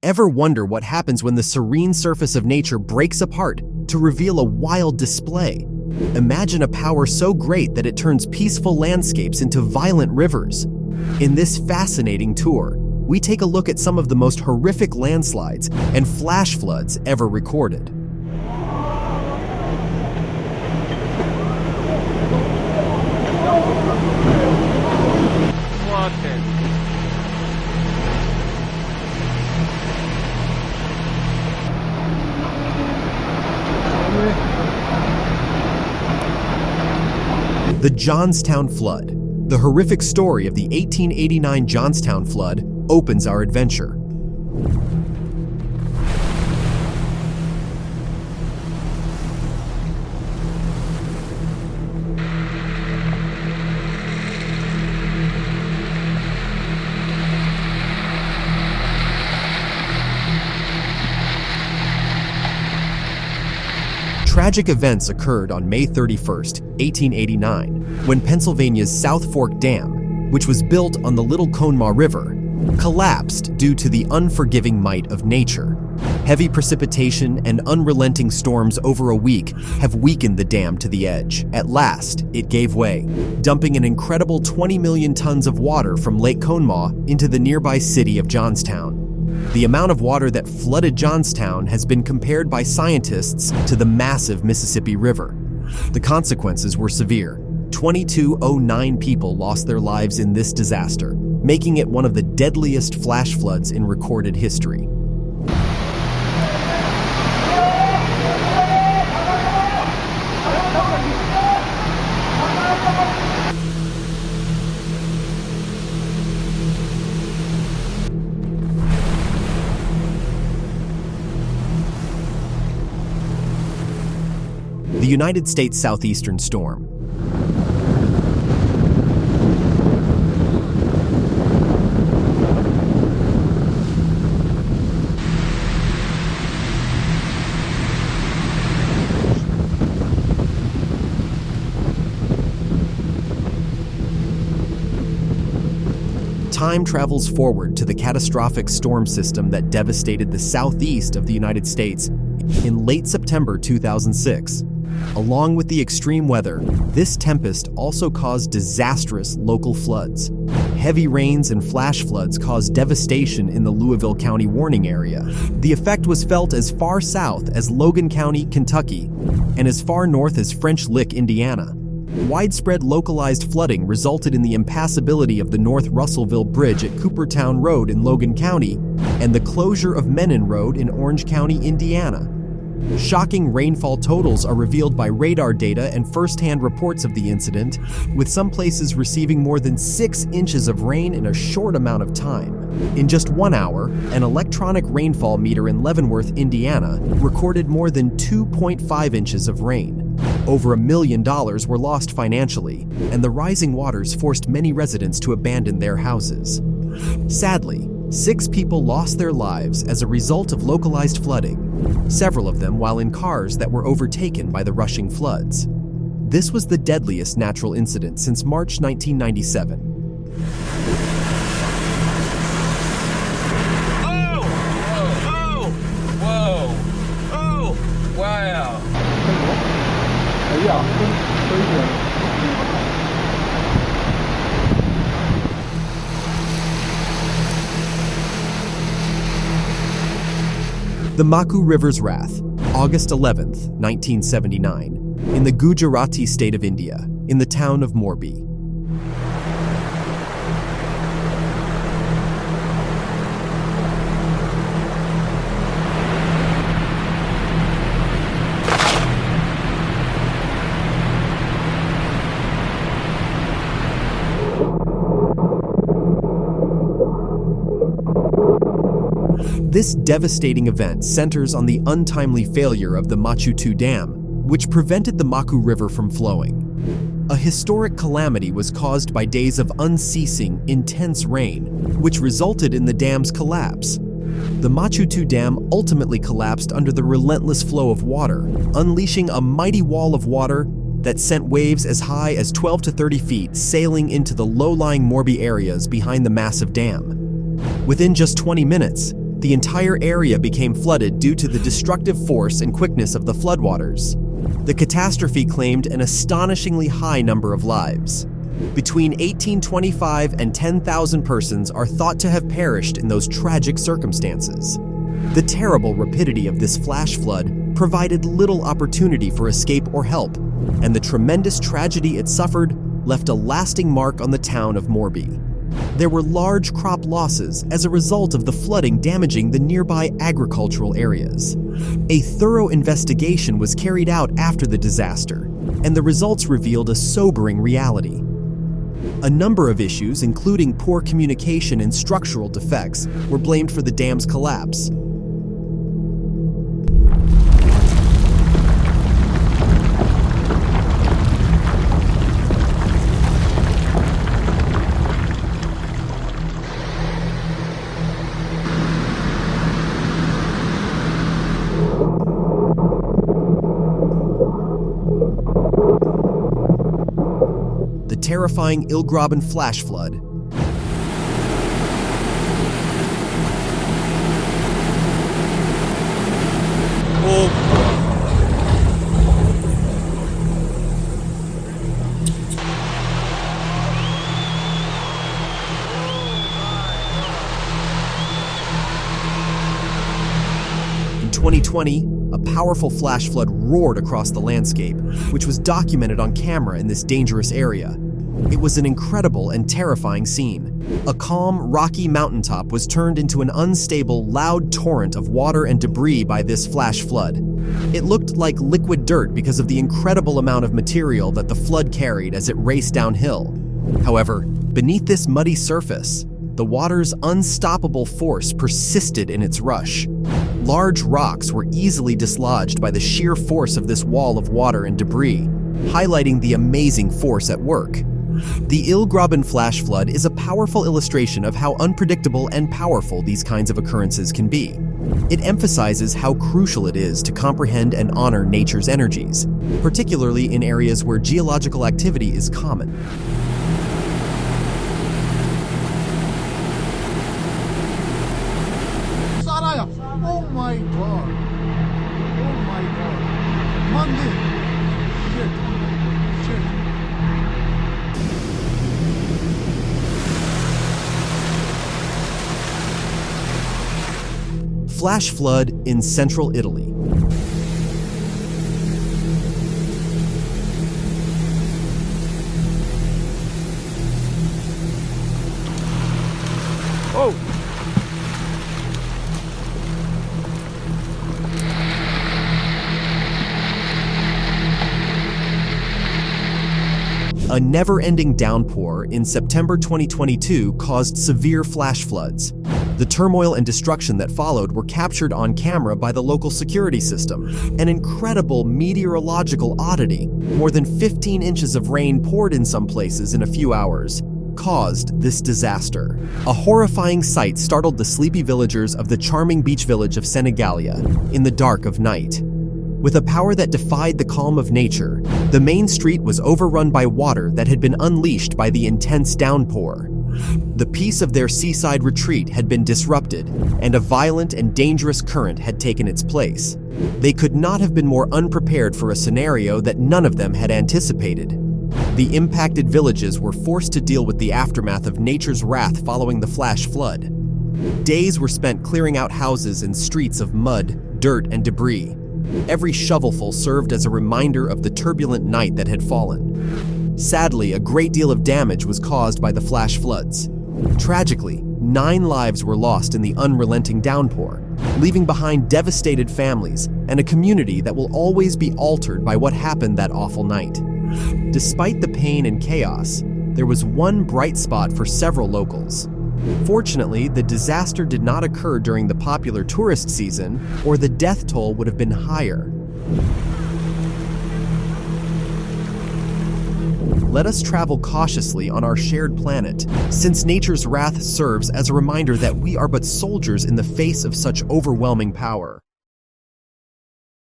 Ever wonder what happens when the serene surface of nature breaks apart to reveal a wild display? Imagine a power so great that it turns peaceful landscapes into violent rivers. In this fascinating tour, we take a look at some of the most horrific landslides and flash floods ever recorded. The Johnstown Flood. The horrific story of the 1889 Johnstown Flood opens our adventure. Tragic events occurred on May 31st, 1889, when Pennsylvania's South Fork Dam, which was built on the Little Conemaugh River, collapsed due to the unforgiving might of nature. Heavy precipitation and unrelenting storms over a week have weakened the dam to the edge. At last, it gave way, dumping an incredible 20 million tons of water from Lake Conemaugh into the nearby city of Johnstown. The amount of water that flooded Johnstown has been compared by scientists to the massive Mississippi River. The consequences were severe. 2,209 people lost their lives in this disaster, making it one of the deadliest flash floods in recorded history. The United States Southeastern Storm. Time travels forward to the catastrophic storm system that devastated the southeast of the United States in late September 2006. Along with the extreme weather, this tempest also caused disastrous local floods. Heavy rains and flash floods caused devastation in the Louisville County warning area. The effect was felt as far south as Logan County, Kentucky, and as far north as French Lick, Indiana. Widespread localized flooding resulted in the impassability of the North Russellville Bridge at Coopertown Road in Logan County and the closure of Menin Road in Orange County, Indiana. Shocking rainfall totals are revealed by radar data and first-hand reports of the incident, with some places receiving more than 6 inches of rain in a short amount of time. In just 1 hour, an electronic rainfall meter in Leavenworth, Indiana, recorded more than 2.5 inches of rain. Over $1 million were lost financially, and the rising waters forced many residents to abandon their houses. Sadly, 6 people lost their lives as a result of localized flooding, several of them while in cars that were overtaken by the rushing floods. This was the deadliest natural incident since March 1997. Wow. The Maku River's Wrath, August 11, 1979, in the Gujarati state of India, in the town of Morbi. This devastating event centers on the untimely failure of the Machu Dam, which prevented the Maku River from flowing. A historic calamity was caused by days of unceasing, intense rain, which resulted in the dam's collapse. The Machu Dam ultimately collapsed under the relentless flow of water, unleashing a mighty wall of water that sent waves as high as 12 to 30 feet sailing into the low-lying Morbi areas behind the massive dam. Within just 20 minutes, The entire area became flooded due to the destructive force and quickness of the floodwaters. The catastrophe claimed an astonishingly high number of lives. Between 1825 and 10,000 persons are thought to have perished in those tragic circumstances. The terrible rapidity of this flash flood provided little opportunity for escape or help, and the tremendous tragedy it suffered left a lasting mark on the town of Morby. There were large crop losses as a result of the flooding damaging the nearby agricultural areas. A thorough investigation was carried out after the disaster, and the results revealed a sobering reality. A number of issues, including poor communication and structural defects, were blamed for the dam's collapse. The terrifying Ilgraben flash flood. In 2020, a powerful flash flood roared across the landscape, which was documented on camera in this dangerous area. It was an incredible and terrifying scene. A calm, rocky mountaintop was turned into an unstable, loud torrent of water and debris by this flash flood. It looked like liquid dirt because of the incredible amount of material that the flood carried as it raced downhill. However, beneath this muddy surface, the water's unstoppable force persisted in its rush. Large rocks were easily dislodged by the sheer force of this wall of water and debris, highlighting the amazing force at work. The Ilgraben flash flood is a powerful illustration of how unpredictable and powerful these kinds of occurrences can be. It emphasizes how crucial it is to comprehend and honor nature's energies, particularly in areas where geological activity is common. Oh my God! Oh my God! Monday! Shit! Flash flood in central Italy. Oh! A never-ending downpour in September 2022 caused severe flash floods. The turmoil and destruction that followed were captured on camera by the local security system. An incredible meteorological oddity, more than 15 inches of rain poured in some places in a few hours, caused this disaster. A horrifying sight startled the sleepy villagers of the charming beach village of Senigallia in the dark of night. With a power that defied the calm of nature, the main street was overrun by water that had been unleashed by the intense downpour. The peace of their seaside retreat had been disrupted, and a violent and dangerous current had taken its place. They could not have been more unprepared for a scenario that none of them had anticipated. The impacted villages were forced to deal with the aftermath of nature's wrath following the flash flood. Days were spent clearing out houses and streets of mud, dirt, and debris. Every shovelful served as a reminder of the turbulent night that had fallen. Sadly, a great deal of damage was caused by the flash floods. Tragically, 9 lives were lost in the unrelenting downpour, leaving behind devastated families and a community that will always be altered by what happened that awful night. Despite the pain and chaos, there was one bright spot for several locals. Fortunately, the disaster did not occur during the popular tourist season, or the death toll would have been higher. Let us travel cautiously on our shared planet, since nature's wrath serves as a reminder that we are but soldiers in the face of such overwhelming power.